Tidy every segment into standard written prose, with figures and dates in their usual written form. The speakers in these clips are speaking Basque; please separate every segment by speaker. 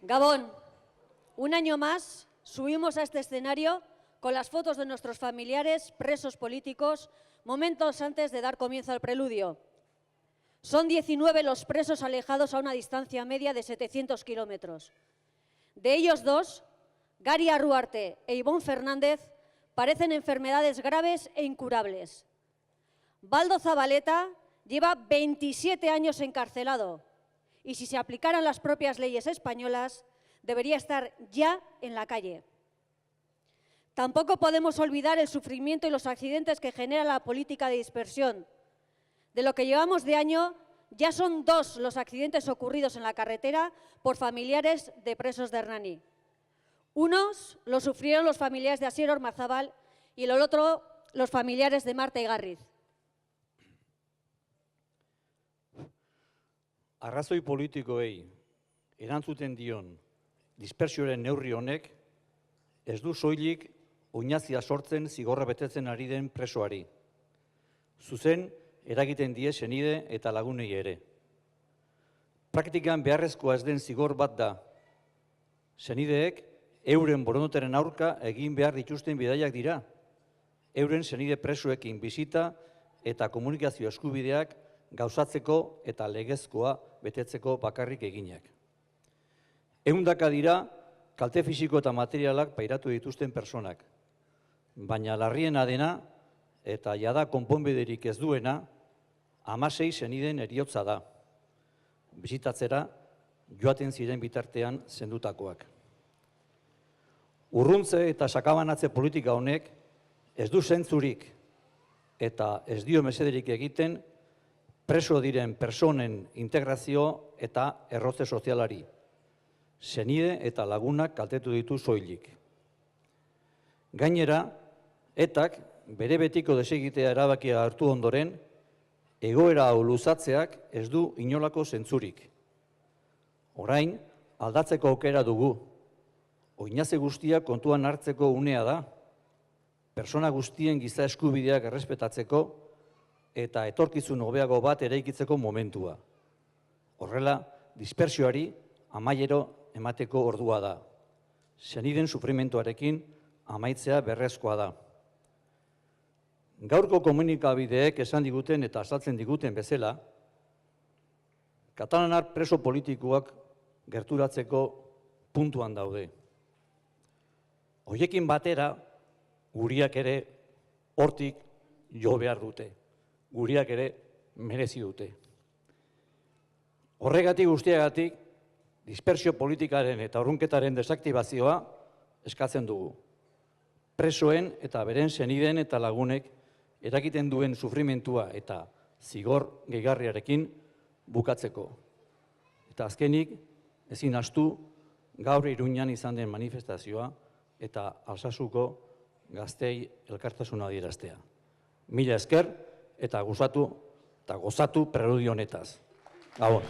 Speaker 1: Gabón, un año más subimos a este escenario con las fotos de nuestros familiares presos políticos momentos antes de dar comienzo al preludio. Son 19 los presos alejados a una distancia media de 700 kilómetros. De ellos dos, Gari Arruarte e Ivón Fernández, padecen enfermedades graves e incurables. Baldo Zabaleta lleva 27 años encarcelado y si se aplicaran las propias leyes españolas, debería estar ya en la calle. Tampoco podemos olvidar el sufrimiento y los accidentes que genera la política de dispersión. De lo que llevamos de año, ya son 2 los accidentes ocurridos en la carretera por familiares de presos de Hernani. Unos los sufrieron los familiares de Asier Ormazábal y el otro los familiares de Marta Igarriz.
Speaker 2: Arrazoi politikoei erantzuten dion dispersioaren neurri honek ez du soilik oinazia sortzen zigorra betetzen ari den presoari. Zuzen eragiten die senide eta lagunei ere. Praktikan beharrezkoa ez den zigor bat da. Senideek euren borondateren aurka egin behar dituzten bidaiak dira. Euren senide presoekin bisita eta komunikazio eskubideak gauzatzeko eta legezkoa betetzeko bakarrik eginak. Ehundaka dira kalte fisiko eta materialak pairatu dituzten personak, baina larriena dena eta jada konponbiderik ez duena 16 senideen heriotza da, bisitatzera joaten ziren bitartean zendutakoak. Urruntze eta sakabanatze politika honek ez du zentzurik eta ez dio mesederik egiten preso diren personen integrazio eta errotze sozialari. Senide eta lagunak kaltetu ditu soilik. Gainera, etak bere betiko desegitea erabakia hartu ondoren, egoera hau luzatzeak ez du inolako zentzurik. Orain, aldatzeko aukera dugu. Oinaze guztiak kontuan hartzeko unea da, persona guztien giza eskubideak errespetatzeko eta etorkizun hobeago bat eraikitzeko momentua. Horrela, dispersioari amaiero emateko ordua da. Seniden sufrimentuarekin amaitzea berrezkoa da. Gaurko komunikabideek esan diguten eta azaltzen diguten bezala, katalanar preso politikoak gerturatzeko puntuan daude. Horiekin batera, guriak ere hortik jo behar dute. Guriak ere merezi dute. Horregatik guztiagatik, dispersio politikaren eta urrunketaren desaktibazioa eskatzen dugu. Presoen eta beren senideen eta lagunek eragiten duen sufrimentua eta zigor gehigarriarekin bukatzeko. Eta azkenik, ezin ahaztu gaur Iruñan izan den manifestazioa eta Alsasuko gaztei elkartasuna adieraztea. Mila esker eta gozatu preludio honetaz. Gabon.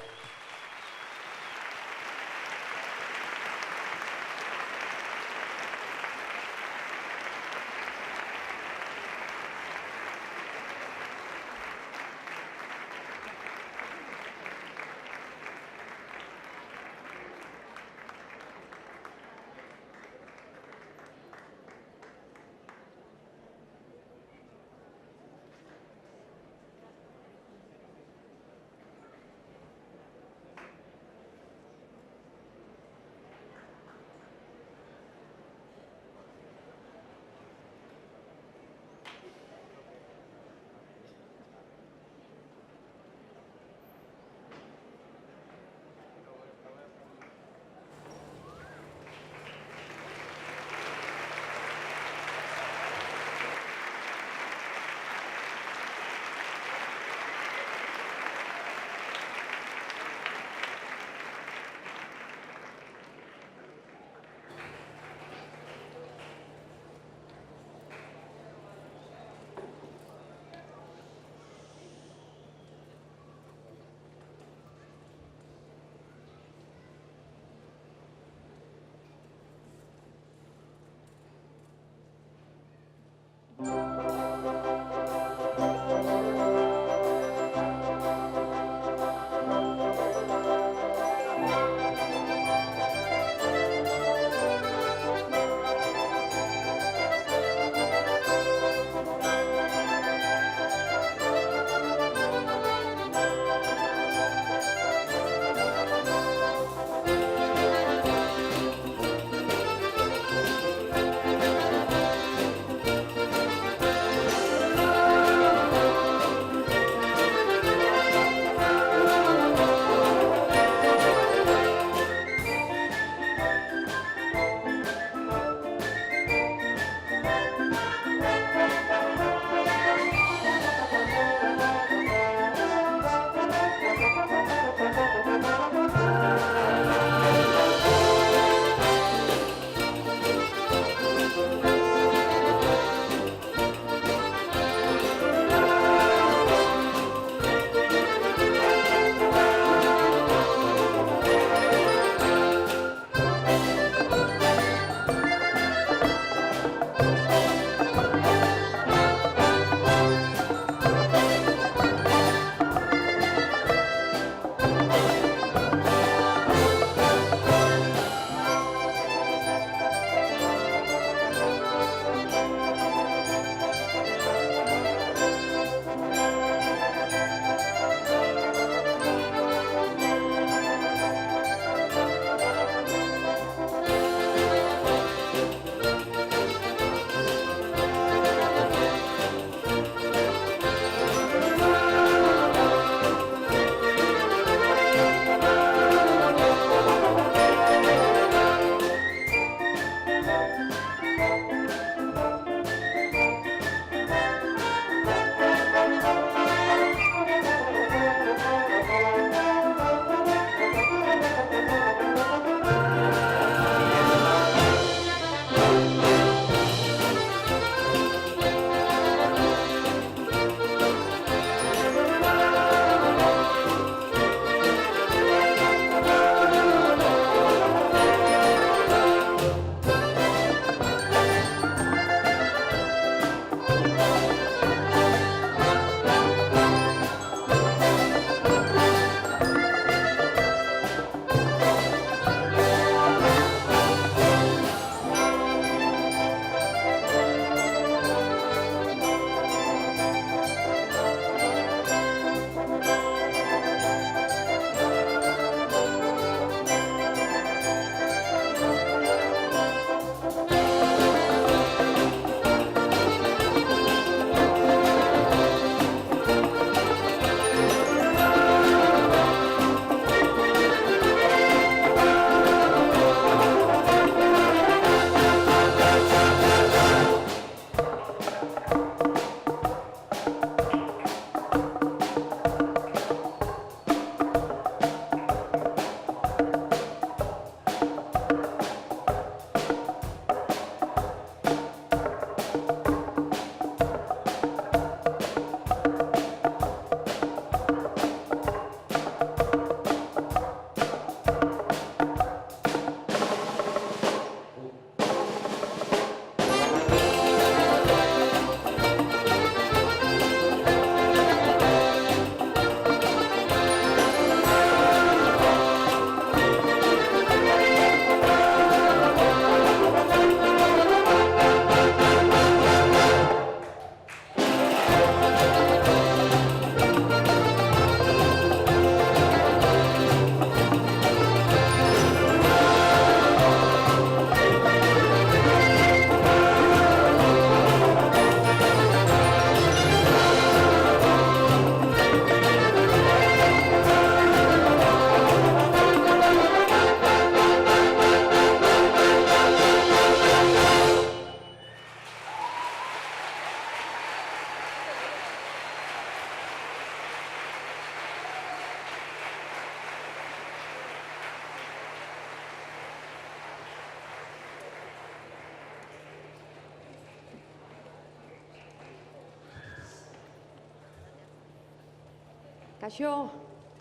Speaker 3: Kaixo,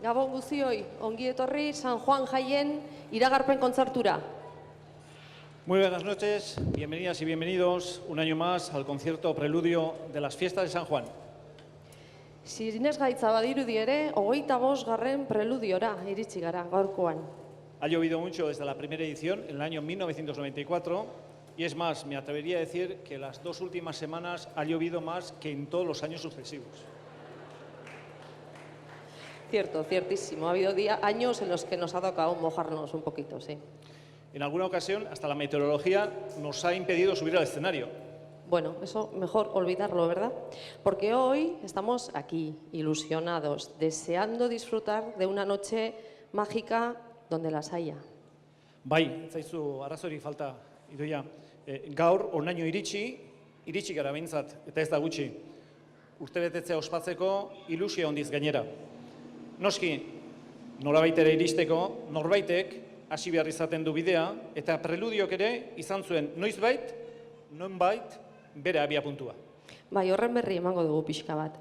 Speaker 3: Gabon guztioi, ongi etorri San Juan jaien iragarpen kontzertura.
Speaker 4: Muy buenas noches, bienvenidas y bienvenidos un año más al concierto preludio de las fiestas de San Juan.
Speaker 3: Sinesgaitza badirudi ere, 25. preludiora iritsi gara gaurkoan.
Speaker 4: Ha llovido mucho desde la primera edición, en el año 1994, y es más, me atrevería a decir que las 2 últimas semanas ha llovido más que en todos los años sucesivos.
Speaker 3: Cierto, ciertísimo. Ha habido años en los que nos ha tocado mojarnos un poquito, sí.
Speaker 4: En alguna ocasión, hasta la meteorología nos ha impedido subir al escenario.
Speaker 3: Bueno, eso mejor olvidarlo, ¿verdad? Porque hoy estamos aquí, ilusionados, deseando disfrutar de una noche mágica donde las haya.
Speaker 4: Bai, zaizu arrazori falta, Idoia. Gaur, onaino iritsi gara behintzat, eta ez da gutxi. Urtebetetzea ospatzeko ilusio handiz gainera. Noski, norabait ere iristeko, norbaitek hasi behar izaten du bidea, eta preludiok ere izan zuen noizbait, nonbait, bere abiapuntua.
Speaker 3: Bai, horren berri emango dugu pixka bat.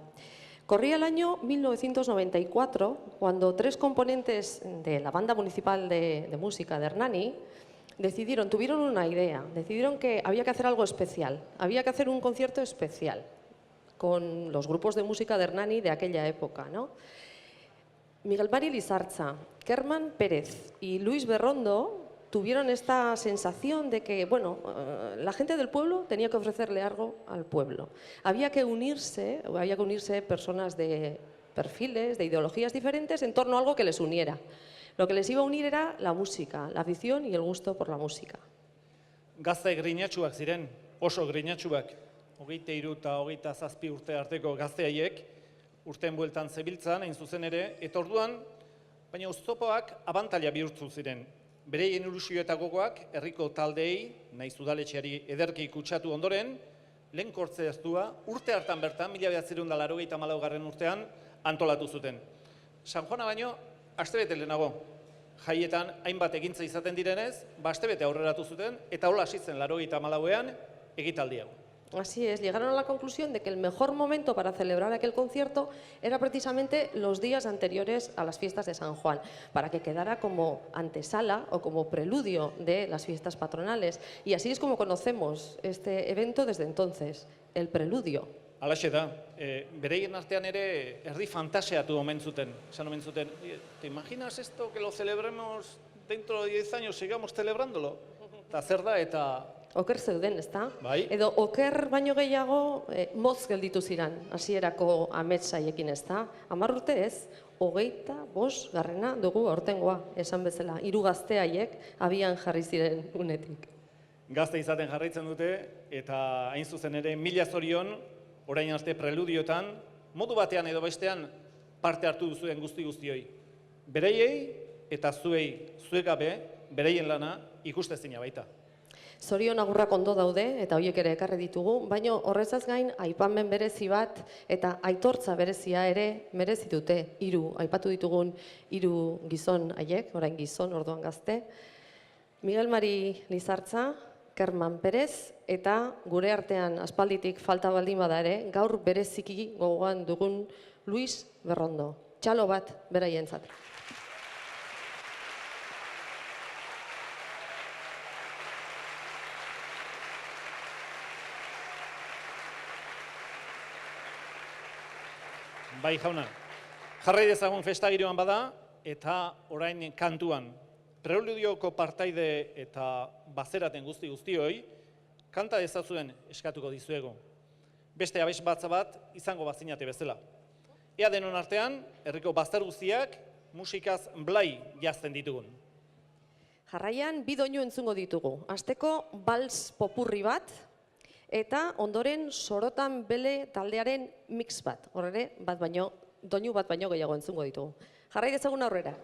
Speaker 3: Corría el año 1994, cuando 3 componentes de la banda municipal de música de Hernani tuvieron una idea, decidieron que había que hacer algo especial, había que hacer un concierto especial con los grupos de música de Hernani de aquella época, ¿no? Miguel Mari Lizartza, Kerman Pérez y Luis Berrondo tuvieron esta sensación de que, bueno, la gente del pueblo tenía que ofrecerle algo al pueblo. Había que unirse personas de perfiles, de ideologías diferentes en torno a algo que les uniera. Lo que les iba a unir era la música, la afición y el gusto por la música.
Speaker 4: Gazte grinatsuak ziren, oso grinatsuak. 23 eta 27 urte arteko gazte haiek, urteen bueltan zebiltzan, hain zuzen ere, eta orduan, baina oztopoak abantaila bihurtzu ziren. Bereien ilusio eta gogoak, herriko taldeei, nahiz udaletxeari ederki kutsatu ondoren, lehen kortzeaztua, urte hartan bertan, 1984 urtean, antolatu zuten. San Juana baino, astebete lehenago, jaietan hainbat egintza izaten direnez, astebete aurreratu zuten, eta hola hasi zen 84ean egitaldi hau.
Speaker 3: Así es, llegaron a la conclusión de que el mejor momento para celebrar aquel concierto era precisamente los días anteriores a las fiestas de San Juan, para que quedara como antesala o como preludio de las fiestas patronales. Y así es como conocemos este evento desde entonces, el preludio.
Speaker 4: Halaxe da, bereien artean ere erdi fantasiatu omen zuten. Esan omen zuten, ¿te imaginas esto que lo celebremos dentro de 10 años, sigamos celebrándolo? Eta zer da, eta...
Speaker 3: Oker zeuden, ezta?
Speaker 4: Bai.
Speaker 3: Edo oker baino gehiago motz gelditu ziran, hasierako ametsaiekin, ezta? 10 urte ez, 25. dugu aurtengoa, esan bezala, 3 gazte haiek abian jarri ziren unetik.
Speaker 4: Gazte izaten jarraitzen dute, eta hain zuzen ere, mila zorion, orain arte preludiotan, modu batean edo bestean parte hartu duzuen guzti-guztioi. Bereiei eta zuei gabe, bereien lana ikustezina baita.
Speaker 3: Zorion agurrak ondo daude, eta horiek ere ekarri ditugu, baina horrezaz gain aipamen berezi bat eta aitortza berezia ere merezi dute 3, aipatu ditugun 3 gizon haiek, orain gizon, orduan gazte. Miguel Mari Lizartza, Kerman Pérez eta gure artean aspalditik falta baldin bada ere, gaur bereziki gogoan dugun Luis Berrondo. Txalo bat beraientzat.
Speaker 4: Bai jauna, jarrai dezagun festa giroan bada eta orain kantuan. Preludioko partaide eta bazeraten guztioi, kanta dezazuen eskatuko dizuegu. Beste abes batza bat izango bazinate bezala. Ea denon artean, herriko bazter guztiak musikaz blai jazten ditugun.
Speaker 3: Jarraian, 2 doinu entzungo ditugu. Hasteko bals popurri bat, eta ondoren sorotan bele taldearen mix bat. Horre, doinu bat baino gehiago entzungo ditugu. Jarrai dezagun aurrera.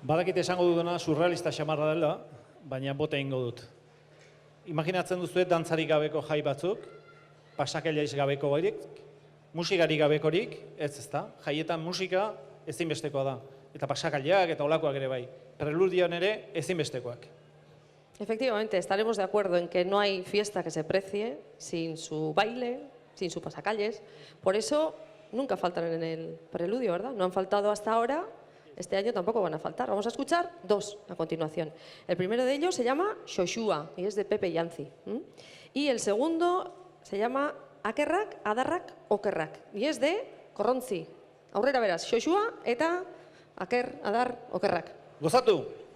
Speaker 4: Badakit esango dudana surrealista xamarra dela, baina bote egingo dut. Imaginatzen duzuet dantzarik gabeko jai batzuk, pasakelaiz gabeko barik, musikari gabekorik, ez da, jaietan musika ezinbestekoa da. Eta pasakaileak eta olakoak ere bai. Preludioan ere ezinbestekoak.
Speaker 3: Efectivamente, estaremos de acuerdo en que no hay fiesta que se precie sin su baile, sin su pasacalles. Por eso nunca faltan en el preludio, ¿verdad? No han faltado hasta ahora, este año tampoco van a faltar. Vamos a escuchar dos a continuación. El primero de ellos se llama Xoxua y es de Pepe Yanzi. Y el segundo se llama Akerrak, Adarrak, Okerrak y es de Korrontzi. Aurrera beraz, Xoxua eta Aker, Adar, Okerrak.
Speaker 4: Gozatu!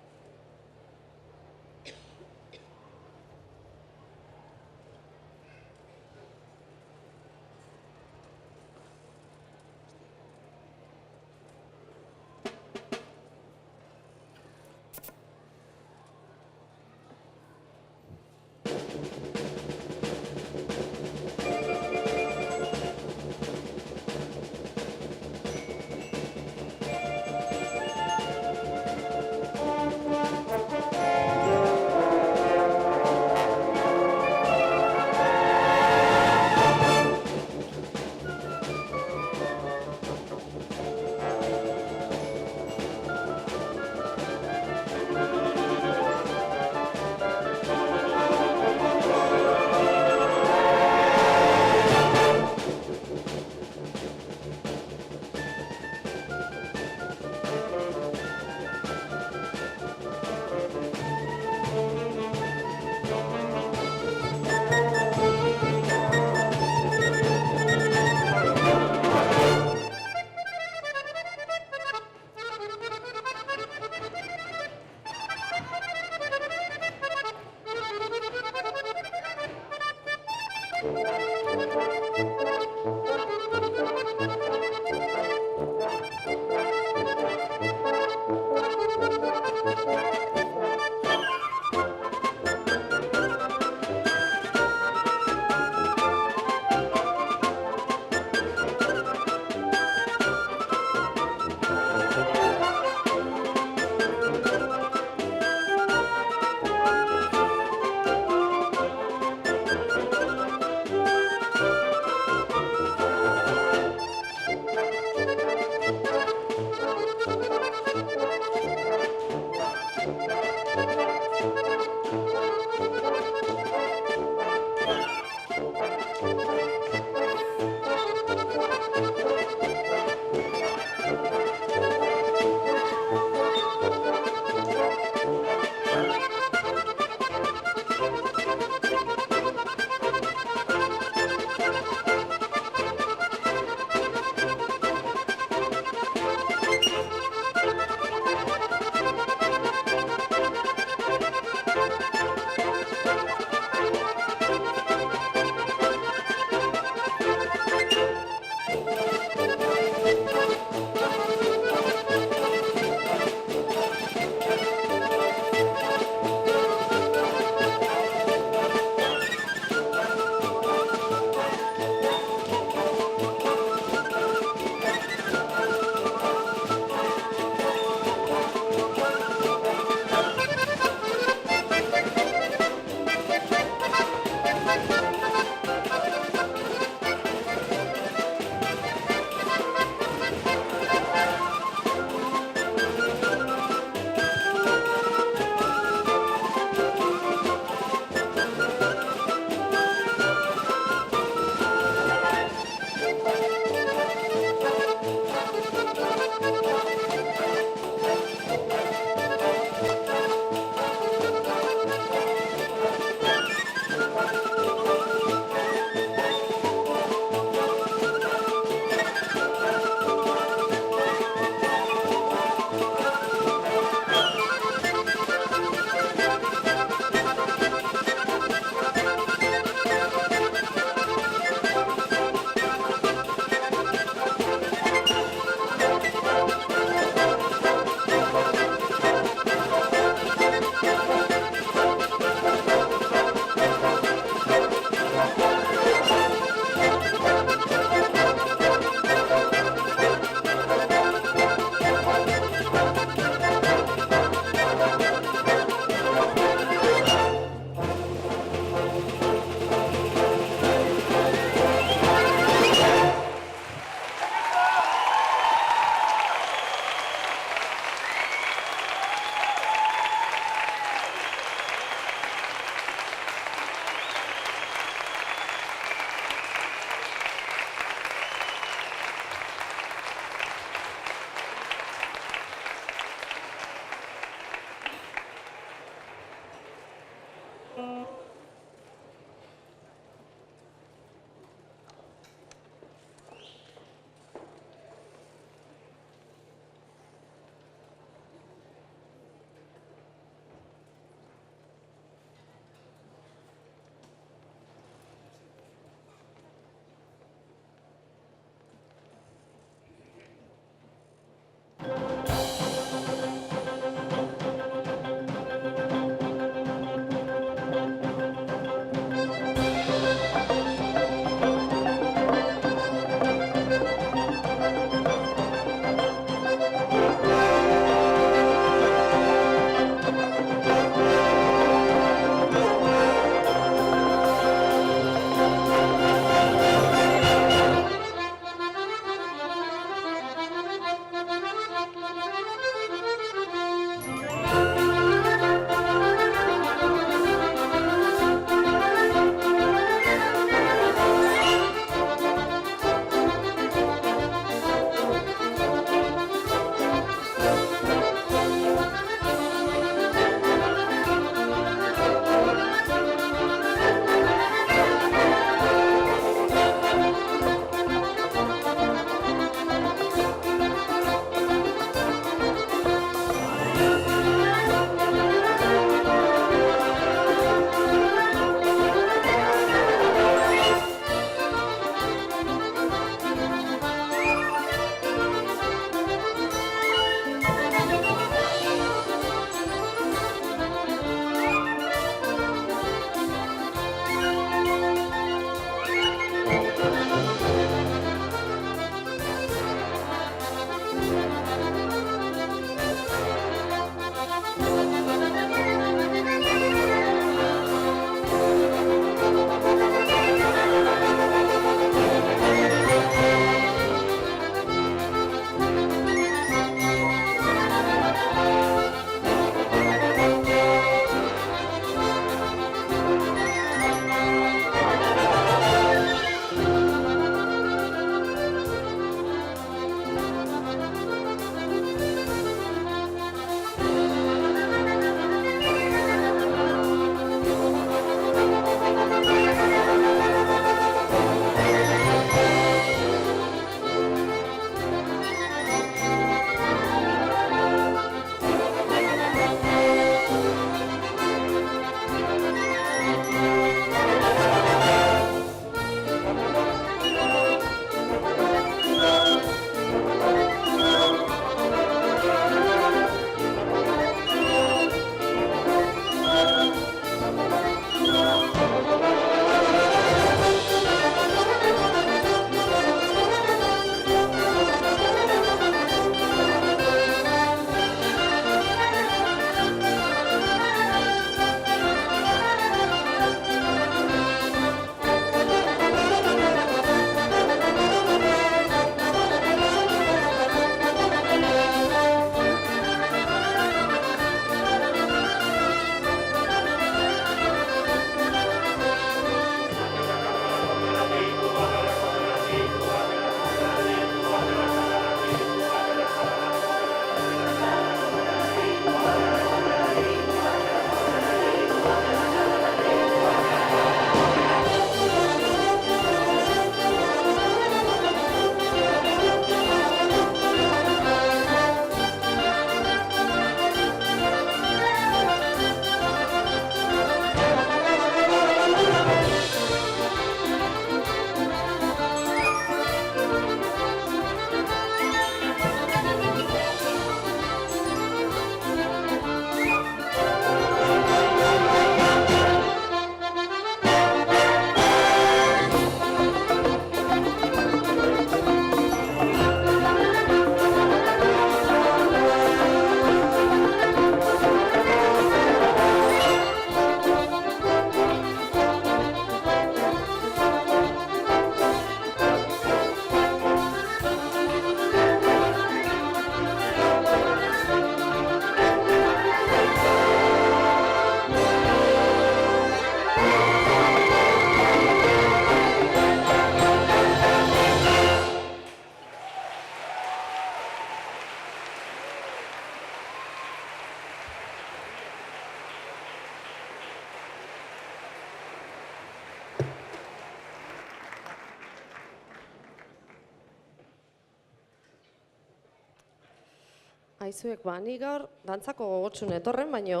Speaker 3: Aizuek, ni gaur dantzako gogotsun etorren, baina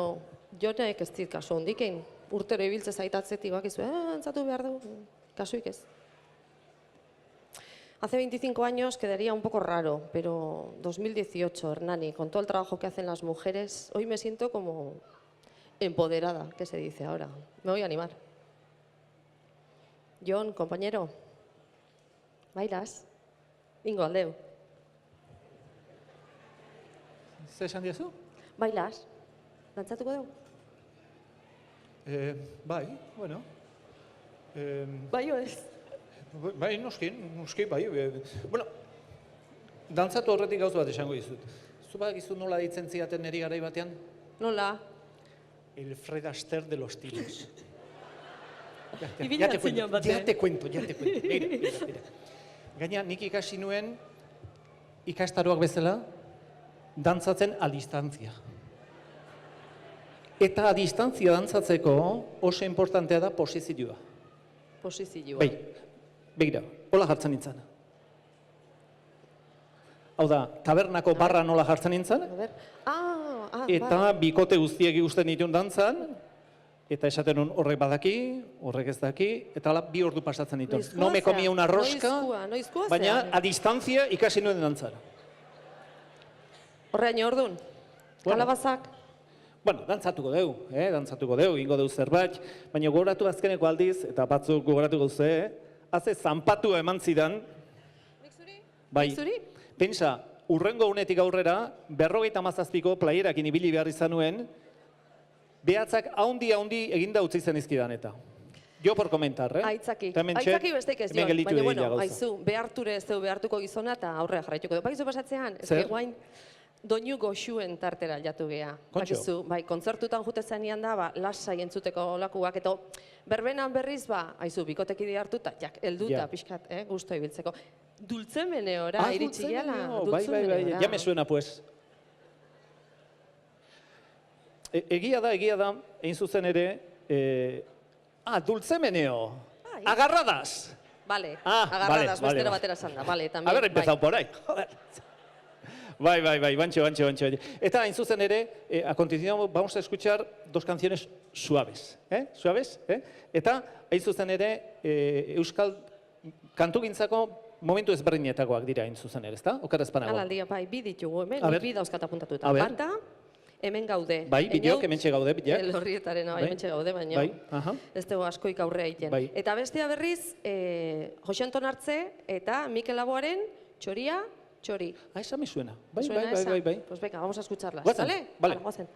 Speaker 3: jonek ez dit kasu hondikein. Urtero ibiltze zaitatzetik bakizu, dantzatu behar du, kasuik ez. Hace 25 años quedaría un poco raro, pero 2018, Hernani, con todo el trabajo que hacen las mujeres, hoy me siento como empoderada, que se dice ahora. Me voy a animar. Jon, compañero, ¿bailas? Ingo aldeu.
Speaker 4: Zer esan diazu?
Speaker 3: ¿Bailas? Dantzatuko dugu?
Speaker 4: Bai, bueno.
Speaker 3: Bai o ez?
Speaker 4: Bai, noski, bai. Bueno, dantzatu horretik gauza bat esango dizut. Zu badakizu nola deitzen zidaten niri garai batean?
Speaker 3: Nola?
Speaker 4: El Fred Astaire de los tiros.
Speaker 3: Ibila zinon batean.
Speaker 4: Ya te cuento. Mira. Gaina, nik ikasi nuen ikastaroak bezala, dantzatzen a distantzia. Eta a distantzia dantzatzeko oso importantea da posizioa.
Speaker 3: Posizioa.
Speaker 4: Bai, begira, hola jartzen nintzen. Hau da, tabernako barra nola jartzen nintzen,
Speaker 3: A ver.
Speaker 4: eta bikote guztiek ikusten ditun dantzan, eta esaten nun horrek badaki, horrek ez daki, eta hala 2 ordu pasatzen ditun. No me comía una rosca,
Speaker 3: noizkoa
Speaker 4: baina
Speaker 3: zea.
Speaker 4: a distantzia ikasi nuen dantzan.
Speaker 3: Horreaino ordun. Kalabazak.
Speaker 4: Bueno, dantzatuko dugu, ingo dugu zerbait, baina gogoratu azkeneko aldiz, eta batzuk gogoratuko duzu, haze zanpatua eman zidan, bai,
Speaker 3: Zuri?
Speaker 4: pensa, urrengo unetik aurrera, 57ko playerakin ibili behar izan nuen, behatzak haundi eginda utzi zen izkidan eta. Jo por comentar,
Speaker 3: Aitzaki.
Speaker 4: Eta hementxe,
Speaker 3: Aitzaki besteik ez
Speaker 4: hemen
Speaker 3: Jon.
Speaker 4: gelditu
Speaker 3: Baina,
Speaker 4: egila
Speaker 3: bueno,
Speaker 4: gauza.
Speaker 3: aizu, beharture ez du behartuko gizona eta aurrera jarraituko du. Bakizu pasatzean, ez
Speaker 4: Zer?
Speaker 3: guain, doinu goxuen tartera jatu geha.
Speaker 4: Kontxo?
Speaker 3: Bakizu, bai, kontzertutan jute zenean da, lasai entzuteko olakuak, eta berbenan berriz, aizu, bikoteki hartu eta helduta
Speaker 4: Ja.
Speaker 3: pixkat, gusto ibiltzeko. Dultzemeneora, iritsi gehala.
Speaker 4: Bai, ya me suena, pues. Egia da, egin zuzen ere, dultzemeneo,
Speaker 3: Bai.
Speaker 4: agarradas.
Speaker 3: Vale,
Speaker 4: Ah,
Speaker 3: agarradas,
Speaker 4: vale,
Speaker 3: bestera
Speaker 4: vale.
Speaker 3: batera esan da. Vale,
Speaker 4: A
Speaker 3: también,
Speaker 4: ver, empezado por ahí. Joder. Bai, bantxo. Eta hain zuzen ere, a continuación vamos a escuchar 2 canciones suaves. Suaves, Eta hain zuzen ere, euskal kantugintzako momentu ezberdinetakoak dira hain zuzen ere, ezta? Oker ez banago.
Speaker 3: Alaldia, bai, bi ditugu hemen,
Speaker 4: A ber.
Speaker 3: bi dauzkat apuntatuta.
Speaker 4: A ber.
Speaker 3: Bata, hemen gaude.
Speaker 4: Bai, bideok hementxe gaude, bideak.
Speaker 3: Elorrietarena, bai,
Speaker 4: Bai.
Speaker 3: hementxe gaude, baina
Speaker 4: Bai, aha.
Speaker 3: ez dugu askoik aurrea egiten.
Speaker 4: Bai.
Speaker 3: Eta bestea berriz, Jose Anton Artze eta Mikel Laboaren Txoria, Txori.
Speaker 4: Esa me suena. Bai.
Speaker 3: ¿Suena esa? Pues venga, vamos a escucharlas,
Speaker 4: Guazen,
Speaker 3: ¿vale?
Speaker 4: vale.
Speaker 3: Guazen.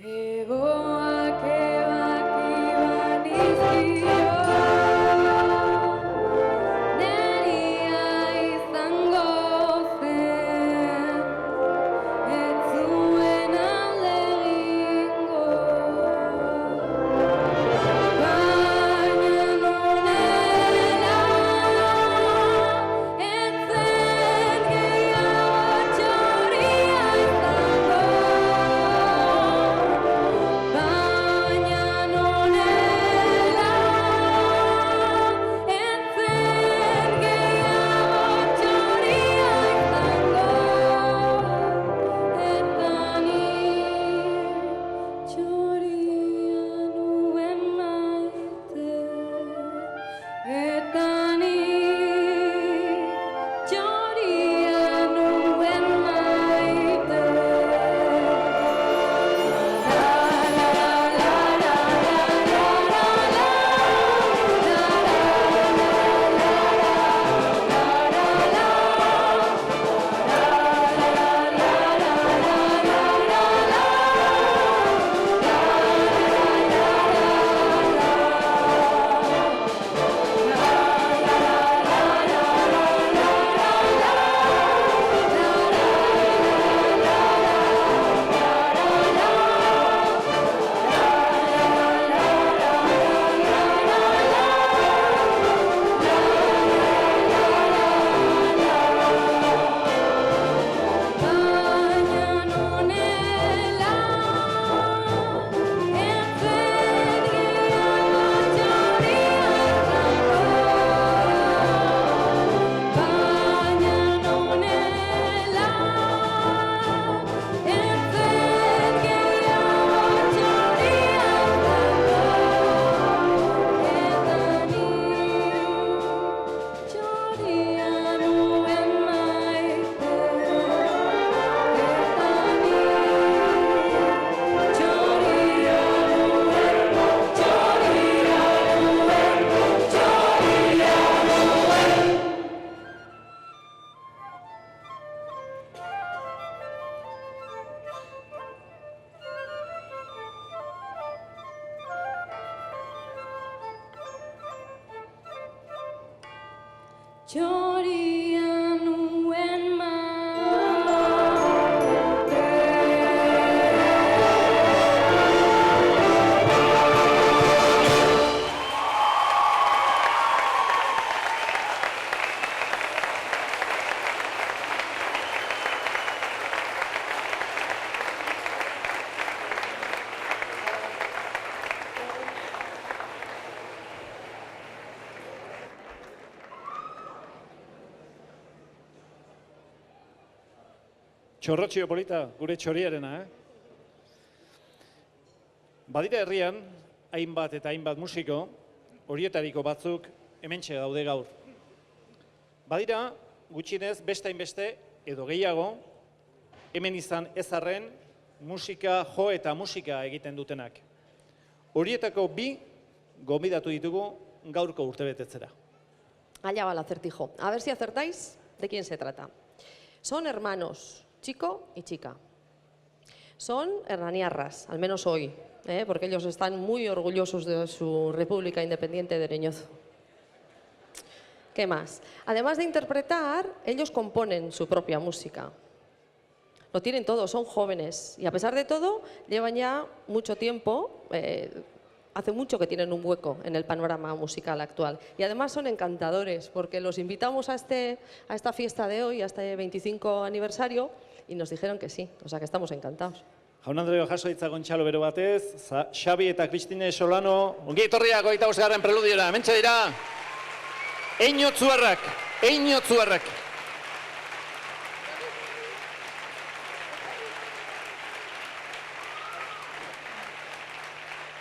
Speaker 5: Egoak ebakiban izkio, neria izango zen, ez zuen alde egingo. Baina nonela, ez zen gehiago txoria izango. Baina nonela, ez zen gehiago txoria izango. Eta ni txoria nuen maite. Eta ni txoria nuen maite. Baina nonela, ez zen gehiago txoria izango. Baina nonela, ez zen gehiago txoria izango. Eta ni txoria nuen maite. Eta ni txoria nuen maite.
Speaker 4: Txorrotxio polita, gure txoriarena, Badira herrian, hainbat eta hainbat musiko, horietariko batzuk hementxe daude gaur. Badira, gutxienez, beste hainbeste edo gehiago, hemen izan ez arren, musika jo eta musika egiten dutenak. Horietako bi gonbidatu ditugu gaurko urtebetetzera.
Speaker 3: Allá va el acertijo. A ver si acertáis de quién se trata. Son hermanos, chico y chica. Son hernaniarras, al menos hoy, porque ellos están muy orgullosos de su República Independiente de Ereñozo. ¿Qué más? Además de interpretar, ellos componen su propia música. Lo tienen todo, son jóvenes y a pesar de todo llevan ya mucho tiempo, hace mucho que tienen un hueco en el panorama musical actual. Y además son encantadores porque los invitamos a esta fiesta de hoy, a este 25 aniversario, y nos dijeron que sí, o sea que estamos encantados.
Speaker 4: Jaun-Andreo jaso ditzagon txalo bero batez, Xabi eta Kristine Solano, ongi etorriak 25. preludiora, hementxe dira, Einotzuarrak.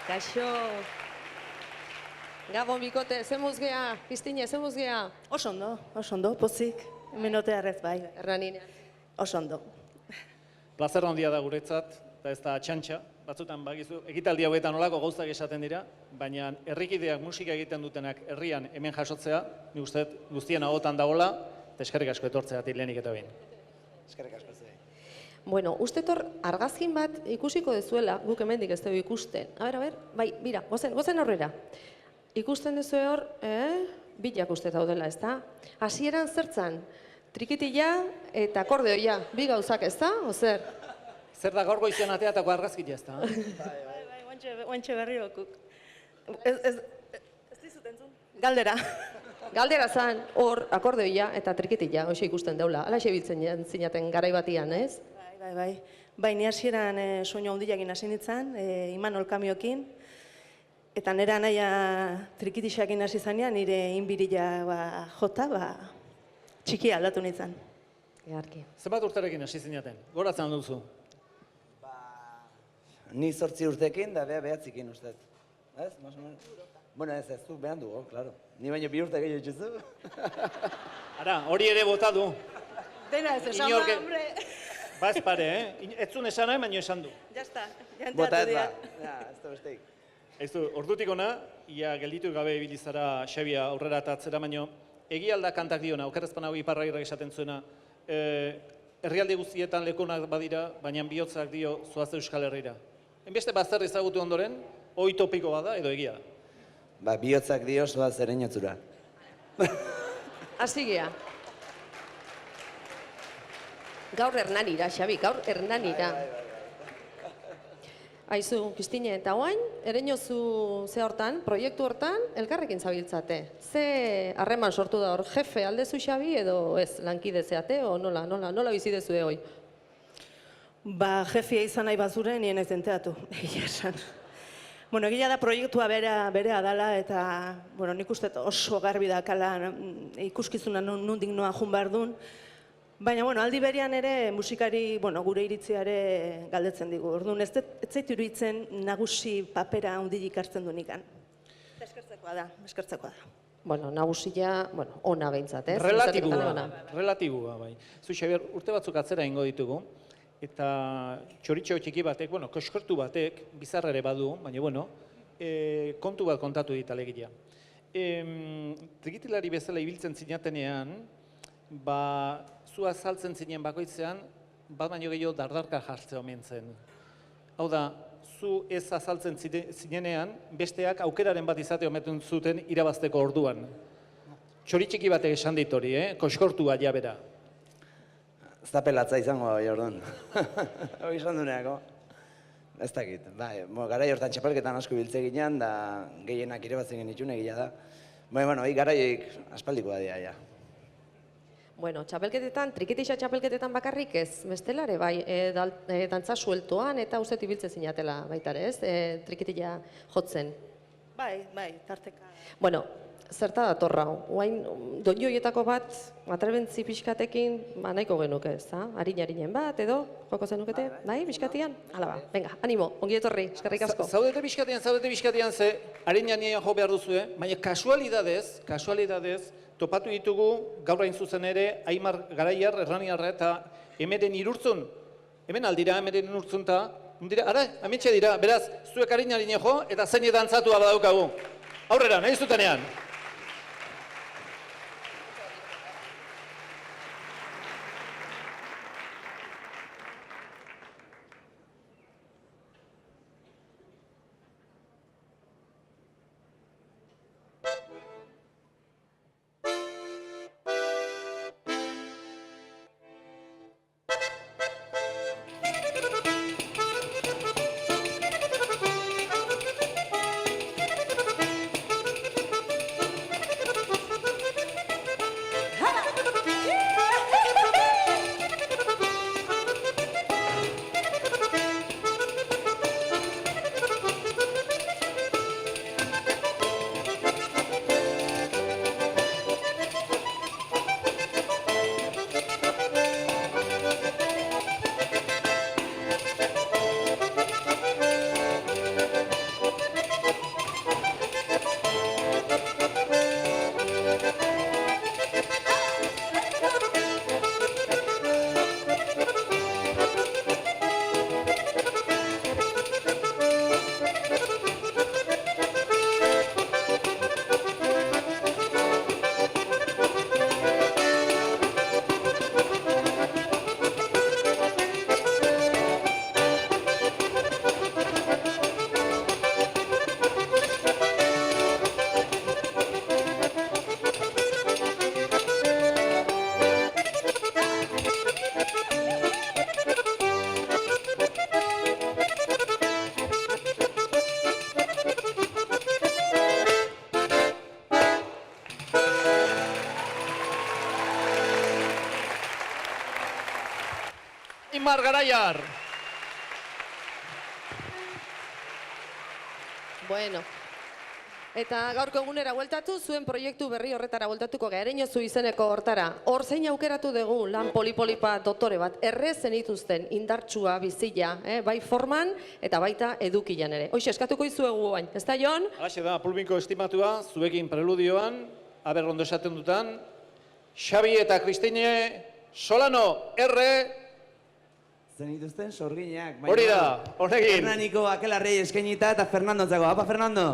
Speaker 3: Kaixo. Gabon bikote, zemuz gea, Kristine, zemuz gea.
Speaker 6: Oso ondo, pozik, hemen otearrez bai,
Speaker 3: Hernanina.
Speaker 6: oso ondo.
Speaker 4: Plazer handia da guretzat, eta ez da txantxa. Batzutan bagizu, ekitaldi hauetan olako gauzak esaten dira, baina herrikideak musika egiten dutenak herrian hemen jasotzea, ni uste guztien ahotan dagoela, eta eskerrik asko etortzeatik lehenik eta behin.
Speaker 6: Eskerrik asko zuen.
Speaker 3: Bueno, uste tor argazkin bat ikusiko dezuela, guk hemendik ez dugu ikusten. A ber, bai, bira, gozen aurrera. Ikusten duzu hor, bilak uste daudela, ez da? Hasieran zertzan, trikitila eta akordeoia, bi gauzak, ez da? Ozer?
Speaker 4: Zer da gaur goizean ateatako argazkia, ez da?
Speaker 6: Bai, oantxe berri okuk. Ez dizut entzun? Galdera.
Speaker 3: Galdera zan, hor akordeoia eta trikitila, hoxe ikusten daula. Hala biltzen zinaten garai batian, ez?
Speaker 6: Bai. Bai, ni hasieran soinu handiakin hasi nintzen, Imanol kamiokin, eta nera naia trikitixakin hasi zanean, nire inbirila jota, txikia aldatu nintzen.
Speaker 3: Egarki.
Speaker 4: Zenbat urterekin hasi zinaten? Goratzen duzu?
Speaker 7: Ni 8 urtekin da bea 9ekin ustez. Ez? Más o menos. Bueno, ez zu behan dugu, claro. Ni baino 2 urte gehiago itxuzu.
Speaker 4: Ara, hori ere bota du.
Speaker 6: Dena ez esan
Speaker 4: Inork-
Speaker 6: hombre.
Speaker 4: Ba ez pare, Ez zuen esan nahi, baino esan du.
Speaker 6: Ya está,
Speaker 7: Bota ez da. Ja, ez da besteik.
Speaker 4: Ez du, ordutik ona, ia gelditu gabe ibilizara Xabia aurrera eta atzera, baino egia alda kantak diona, okerrezpan hau iparragirrak esaten zuena, herrialde guztietan lekunak badira, baina bihotzak dio zoaz Euskal Herrira. Enbeste bazter ezagutu ondoren, hoi topiko bada edo egia da.
Speaker 7: Ba, bihotzak dio zoaz ereinotzura.
Speaker 3: Hasi gea. Gaur Hernanira, Xabi, gaur Hernanira. Aizu, Kristine, eta oain, ereinozu ze hortan, proiektu hortan, elkarrekin zabiltzate. Ze harreman sortu da hor, jefe aldezu Xabi edo ez, lankide zeate, o nola bizi dezue hoi?
Speaker 6: Ba, jefia izan nahi bazure, nien ez enteatu, egia esan. Bueno, egia da proiektua berea dala, eta, bueno, nik uste oso garbi dakala ikuskizuna nundik noa jun behar duen. Baina, bueno, aldi berean ere musikari, bueno, gure iritziare galdetzen digu. Orduan, ez zait iruditzen nagusi papera handilik hartzen du nikan. Eskertzekoa da.
Speaker 3: Bueno, nagusia, bueno, ona behintzat, ez?
Speaker 4: Relatibua, bai. Zu, Xabier, urte batzuk atzera ingo ditugu, eta txoritxo txiki batek, bueno, koskortu batek, bizarra ere badu, baina, bueno, kontu bat kontatu dit alegia. Trikitilari bezala ibiltzen zinatenean, ba, zu azaltzen zinen bakoitzean, bat baino gehiago dardarka jartzea omen zen. Hau da, zu ez azaltzen zinenean, besteak aukeraren bat izate ometun zuten irabazteko orduan. Txoritxiki batek esan dit hori, koskortua jabera.
Speaker 7: Ez da pelatza izango, orduan. Hoi izan duneako. Ez dakit. Bai, garai hortan txapelketan asko biltze ginean, da gehienak irabatzen genitxun egia da. Bueno, garaiek aspaldikoa dira, ja.
Speaker 3: Bueno, txapelketetan, trikitixa txapelketetan bakarrik ez, bestelare, bai, dantza sueltoan eta uste ibiltzen zinatela baitare, ez, trikitila jotzen.
Speaker 6: Bai, tarteka.
Speaker 3: Bueno, zerta datorra, oain doinu horietako bat, atrebentzi pixkatekin, nahiko genuke, ez da? Harinen bat, edo, joko zenukete, bai, pixkatian? Hala ba, venga, animo, ongi etorri, eskerrik asko.
Speaker 4: Zaudete pixkatian ze, harinean jo behar duzu, baina kasualidadez, topatu ditugu, gaur hain zuzen ere, Aimar Garaiar, Erraniarra eta Emeren Irurtzun. Hemen aldira, Emeren Irurtzun eta, ara, ametxe dira, beraz, zuek harinarine jo eta zein dantzatua badaukagu. Aurrera, nahi zutenean. Aimar Garaiar.
Speaker 3: Bueno, eta gaurko egunera bueltatu, zuen proiektu berri horretara bueltatuko gara, Ereñozu izeneko hortara. Hor zein aukeratu dugu lan polipolipa doktore bat, errezen dituzten indartsua, bizila, bai forman eta baita edukilan ere. Hoxe, eskatuko izuegu bain, ez da Jon?
Speaker 4: Halaxe da, pulbinko estimatua, zuekin preludioan, aber ondo esaten dutan, Xabi eta Kristine Solano, erre,
Speaker 7: Zen dituzten sorginak.
Speaker 4: hori da, honekin.
Speaker 7: Hernaniko akelarrei eskainita eta Fernando txako. Apa, Fernando!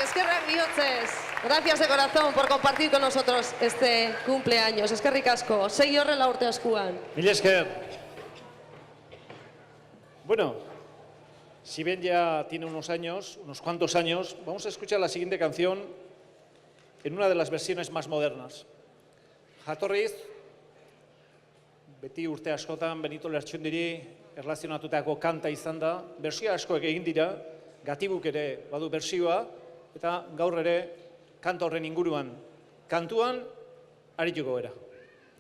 Speaker 3: Eskerrak bihotzez. Gracias de corazón por compartir con nosotros este cumpleaños. Eskerrik asko. Segi horrela urte askuan.
Speaker 4: Mil esker. Bueno, si bien ya tiene unos años, unos cuantos años, vamos a escuchar la siguiente canción en una de las versiones más modernas. Jatorriz, beti urte askotan Benito Lertxundiri erlazionatutako kanta izan da, bersio askoek egin dira, Gatibuk ere badu bersioa, eta gaur ere kanta horren inguruan, kantuan arituko gara.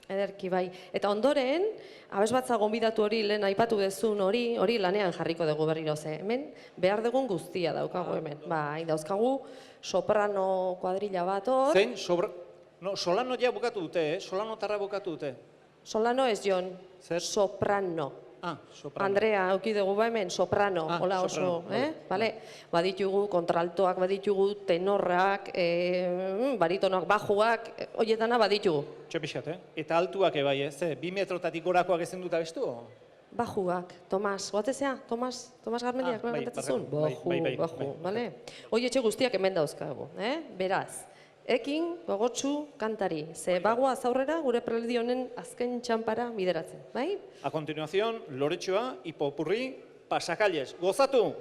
Speaker 3: Ederki bai. Eta ondoren, abesbatza gonbidatu hori lehen aipatu dezun hori lanean jarriko dugu berriro ze. Hemen behar dugun guztia daukagu hemen. Bai, dauzkagu soprano kuadrilla bat hor.
Speaker 4: Zein, solano ja bukatu dute, solano tarra bukatu dute.
Speaker 3: Solano ez Jon,
Speaker 4: Zer?
Speaker 3: soprano.
Speaker 4: Soprano.
Speaker 3: Andrea, auki dugu ba hemen, soprano, hola oso, Vale. Baditugu kontraltoak, baditugu tenorrak, baritonoak, bajuak, horietana baditugu.
Speaker 4: Txopixat, Eta altuak ebai, ze, 2 metrotatik gorakoak ezin dut abestu?
Speaker 3: Bajuak, Tomas, guatezea, Tomas Garmendiak, kantatzezun? Baju, bale? Hoi etxe guztiak hemen dauzkagu, beraz. Ekin, gogotsu, kantari. Ze bagoa aurrera gure preludionen azken txanpara bideratzen, bai?
Speaker 4: A continuación, Loretxoa y Popurrí Pasacalles. Gozatu!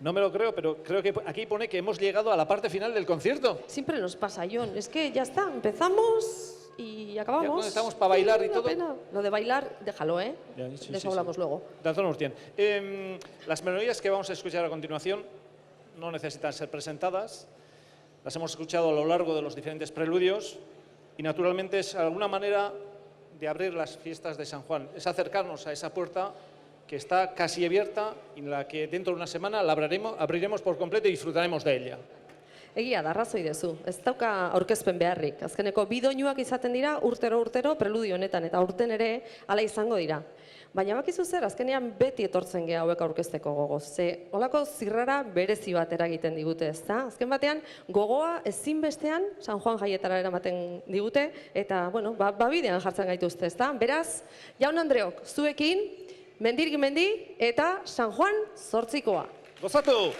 Speaker 4: No me lo creo, pero creo que aquí pone que hemos llegado a la parte final del concierto.
Speaker 3: Siempre nos pasa, Jon. Es que ya está, empezamos y acabamos.
Speaker 4: Ya cuando estamos para bailar y
Speaker 3: Una
Speaker 4: todo.
Speaker 3: pena. Lo de bailar, déjalo, ¿eh?
Speaker 4: Ya, sí,
Speaker 3: De eso
Speaker 4: sí,
Speaker 3: hablamos
Speaker 4: sí.
Speaker 3: luego.
Speaker 4: Danzón Urtián. Las melodías que vamos a escuchar a continuación no necesitan ser presentadas. Las hemos escuchado a lo largo de los diferentes preludios y naturalmente es alguna manera de abrir las fiestas de San Juan. Es acercarnos a esa puerta que está casi abierta y en la que dentro de una semana la abriremos por completo y disfrutaremos de ella.
Speaker 3: Egia da, arrazoi dezu. Ez dauka aurkezpen beharrik. Azkeneko bi doinuak izaten dira urtero preludio honetan eta urten ere hala izango dira. Baina bakizu zer, azkenean beti etortzen geha hauek aurkezteko gogoz. Ze holako zirrara berezi bat eragiten digute, ezta? Azken batean gogoa ezinbestean San Juan jaietara eramaten digute eta bueno, bidean jartzen gaituzte, ezta? Beraz, Jaun Andreok, zuekin mendirgi mendi eta San Juan 8koa.
Speaker 4: ¡Gozatu!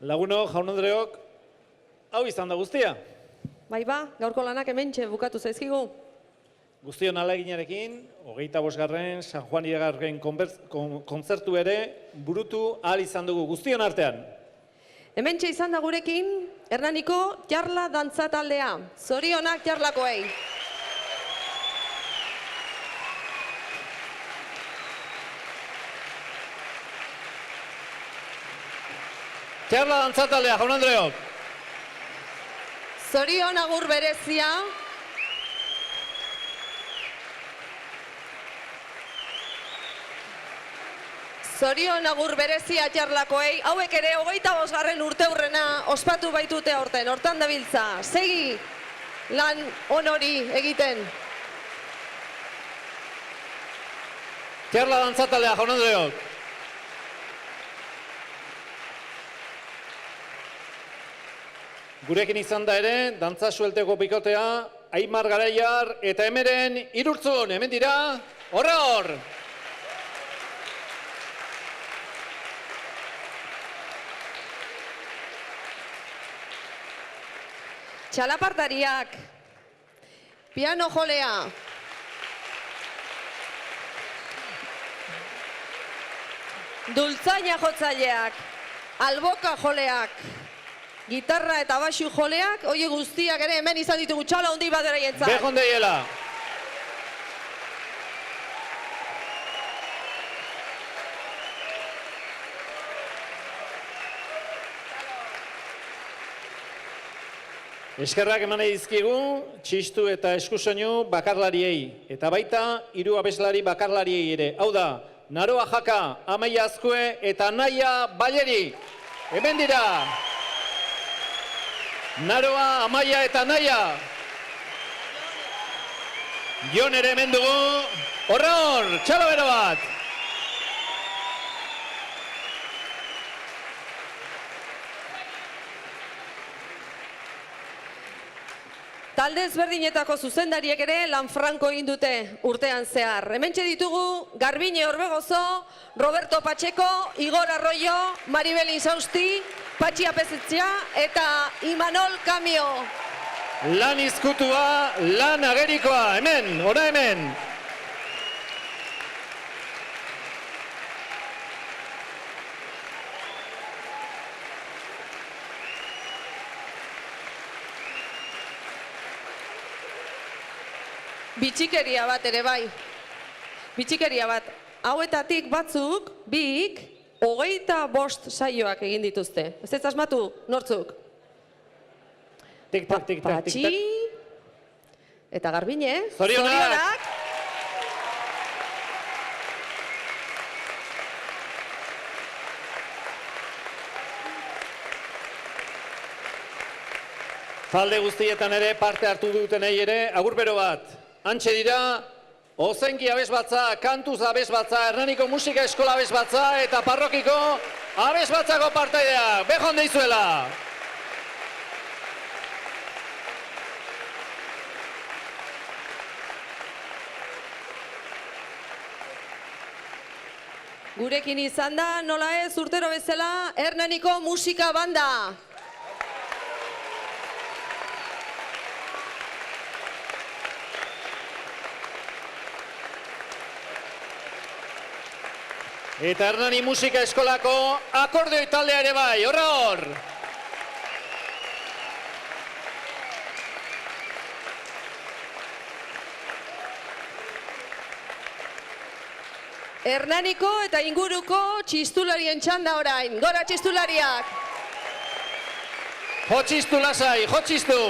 Speaker 4: Lagunok, jaun-andreok, hau izan da guztia.
Speaker 3: Bai ba, gaurko lanak hementxe bukatu zaizkigu.
Speaker 4: Guztion ahaleginarekin, 25. San Juan Iragarren kontzertu ere burutu ahal izan dugu guztion artean.
Speaker 3: Hementxe izan da gurekin, Hernaniko Jarla dantza taldea. Zorionak jarlakoei.
Speaker 4: Jarla dantzataldea, jaun-andreok.
Speaker 3: Zorion agur berezia. Zorion agur berezia jarlakoei, hauek ere 25. urteurrena ospatu baitute aurten, hortan dabiltza. Segi lan honori egiten.
Speaker 4: Jarla dantzataldea, jaun-andreok. Gurekin izan da ere, dantza suelteko bikotea, Aimar Garaiar eta Emeren Irurtzun, hemen dira, horror!
Speaker 3: Txalapartariak, piano jolea, dultzaina jotzaileak, alboka joleak, gitarra eta baxu joleak, hori guztiak ere hemen izan ditugu txala handi bat eraientzat.
Speaker 4: Bejon deiela. Eskerrak eman nahi dizkigu, txistu eta eskusoinu bakarlariei, eta baita 3 abeslari bakarlariei ere. Hau da, Naroa Jaka, Amaia Azkue eta Naia Baleri. Hemen dira. Naroa, Amaia eta Naia. Jon ere hemen dugu. Horror, txalo bero bat.
Speaker 3: Talde ezberdinetako zuzendariek ere lan franko egin dute urtean zehar. Hementxe ditugu Garbine Orbegozo, Roberto Pacheco, Igor Arroyo, Maribel Insausti, Patxi Apezetzia eta Imanol Kamio.
Speaker 4: Lan izkutua, lan agerikoa, hemen, ora hemen.
Speaker 3: Bitxikeria bat ere bai. Bitxikeria bat. Hauetatik batzuk, biik, 25 saioak egin dituzte. Ez ez asmatu, nortzuk?
Speaker 4: Tik, tak, tik, tak, tik, tak.
Speaker 3: Patxi eta Garbine.
Speaker 4: Zorionak! Talde guztietan ere parte hartu dutenei ere, agurbero bat. Hantxe dira, Ozenki abesbatza, Kantuz abesbatza, Hernaniko Musika Eskola abesbatza eta Parrokiko abesbatzako partaideak. Bejon deizuela!
Speaker 3: Gurekin izan da, nola ez, urtero bezala, Hernaniko Musika Banda.
Speaker 4: Eta Hernani Musika Eskolako akordeoi taldea ere bai, horror!
Speaker 3: Hernaniko eta inguruko txistularien txanda orain. Gora txistulariak!
Speaker 4: Jo txistu lasai, jo txistu!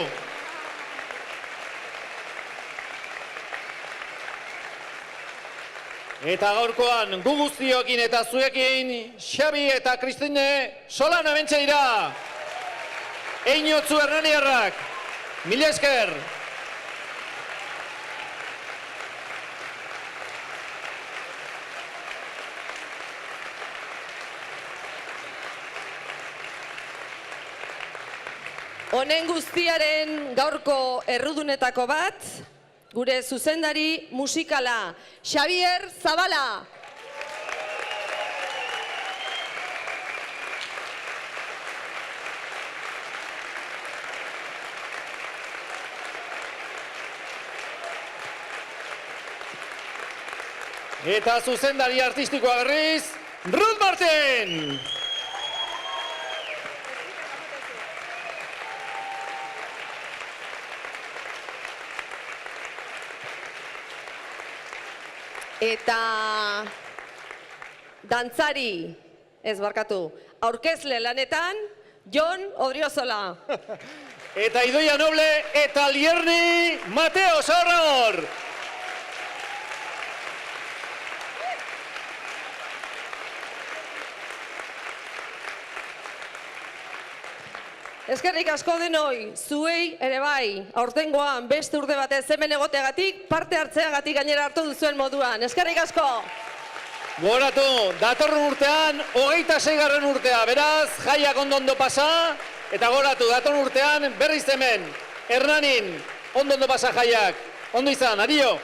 Speaker 4: Eta gaurkoan gu guztiokin eta zuekin Xabi eta Kristine solan abentxe dira. Einotzu Hernaniarrak, mila esker.
Speaker 3: Honen guztiaren gaurko errudunetako bat, gure zuzendari musikala, Xabier Zabala.
Speaker 4: Eta zuzendari artistikoa berriz, Ruth Martin!
Speaker 3: Eta dantzari, ez barkatu, aurkezle lanetan, Jon Odriozola.
Speaker 4: Eta Idoia Noble eta Lierni Mateo Sarraor!
Speaker 3: Eskerrik asko denoi, zuei ere bai, aurtengoan beste urte batez hemen egoteagatik, parte hartzeagatik gainera hartu duzuen moduan. Eskerrik asko!
Speaker 4: Gogoratu, datorren urtean, 26. urtea, beraz, jaiak ondo pasa, eta gogoratu, datorren urtean, berriz hemen, Hernanin, ondo pasa jaiak. Ondo izan, adio!